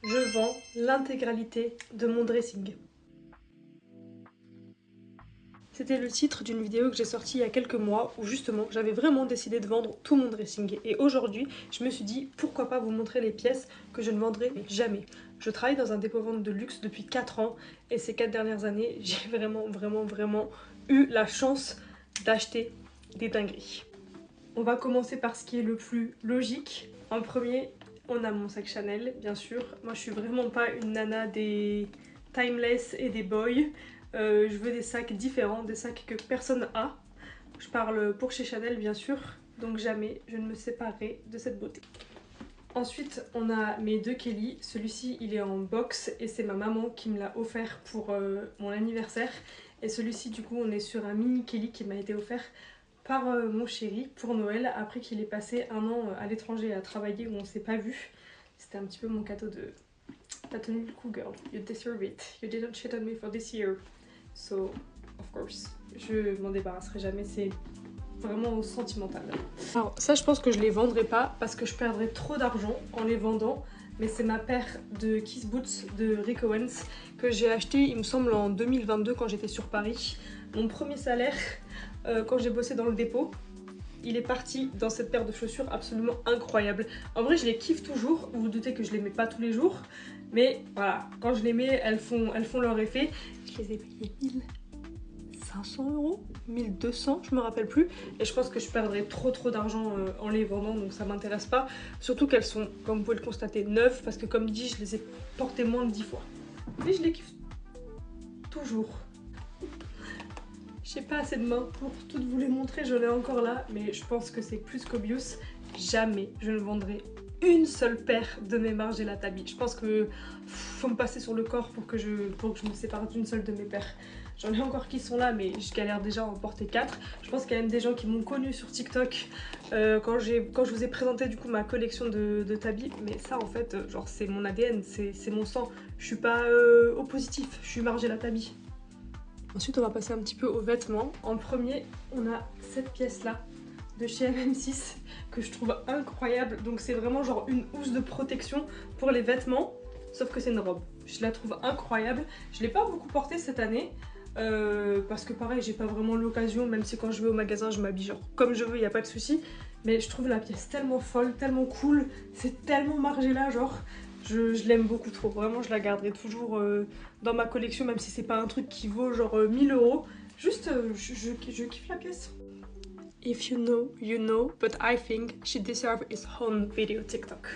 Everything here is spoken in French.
je vends l'intégralité de mon dressing. C'était le titre d'une vidéo que j'ai sortie il y a quelques mois où justement j'avais vraiment décidé de vendre tout mon dressing. Et aujourd'hui, je me suis dit pourquoi pas vous montrer les pièces que je ne vendrai jamais. Je travaille dans un dépôt-vente de luxe depuis 4 ans et ces 4 dernières années, j'ai vraiment eu la chance d'acheter des dingueries. On va commencer par ce qui est le plus logique. En premier, on a mon sac Chanel, bien sûr. Moi, je suis vraiment pas une nana des timeless et des boys. Je veux des sacs différents, des sacs que personne a. Je parle pour chez Chanel, bien sûr. Donc jamais je ne me séparerai de cette beauté. Ensuite, on a mes deux Kelly. Celui-ci, il est en box et c'est ma maman qui me l'a offert pour mon anniversaire. Et celui-ci, du coup, on est sur un mini Kelly qui m'a été offert par mon chéri pour Noël après qu'il ait passé 1 an à l'étranger à travailler où on s'est pas vu. C'était un petit peu mon cadeau de "T'as tenu le coup, girl, you deserve it, you didn't cheat on me for this year, so of course". Je m'en débarrasserai jamais, c'est vraiment sentimental. Alors ça, je pense que je les vendrai pas parce que je perdrais trop d'argent en les vendant. Mais c'est ma paire de Kiss Boots de Rick Owens que j'ai acheté, il me semble, en 2022 quand j'étais sur Paris. Mon premier salaire, quand j'ai bossé dans le dépôt, il est parti dans cette paire de chaussures absolument incroyable. En vrai, je les kiffe toujours. Vous vous doutez que je les mets pas tous les jours. Mais voilà, quand je les mets, elles font leur effet. Je les ai payées 1500 €, 1200, je me rappelle plus. Et je pense que je perdrais trop d'argent en les vendant, donc ça m'intéresse pas. Surtout qu'elles sont, comme vous pouvez le constater, neuves, parce que comme dit, je les ai portées moins de 10 fois. Mais je les kiffe toujours. J'ai pas assez de mains pour toutes vous les montrer, je l'ai encore là, mais je pense que c'est plus qu'obvious. Jamais je ne vendrai une seule paire de mes marges et la tabi. Je pense que faut me passer sur le corps pour que je me sépare d'une seule de mes paires. J'en ai encore qui sont là, mais je galère déjà à en porter 4. Je pense qu'il y a même des gens qui m'ont connue sur TikTok quand je vous ai présenté du coup ma collection de tabi. Mais ça en fait, genre c'est mon ADN, c'est mon sang. Je suis pas au positif, je suis marge et la tabi. Ensuite, on va passer un petit peu aux vêtements. En premier, on a cette pièce-là de chez MM6 que je trouve incroyable. Donc c'est vraiment genre une housse de protection pour les vêtements, sauf que c'est une robe. Je la trouve incroyable. Je l'ai pas beaucoup portée cette année. Parce que pareil, j'ai pas vraiment l'occasion, même si quand je vais au magasin je m'habille genre comme je veux, il n'y a pas de souci. Mais je trouve la pièce tellement folle, tellement cool, c'est tellement margé là, genre je l'aime beaucoup trop. Vraiment, je la garderai toujours dans ma collection, même si c'est pas un truc qui vaut genre 1000 €. Juste, je kiffe la pièce. If you know, you know, but I think she deserves its own video TikTok.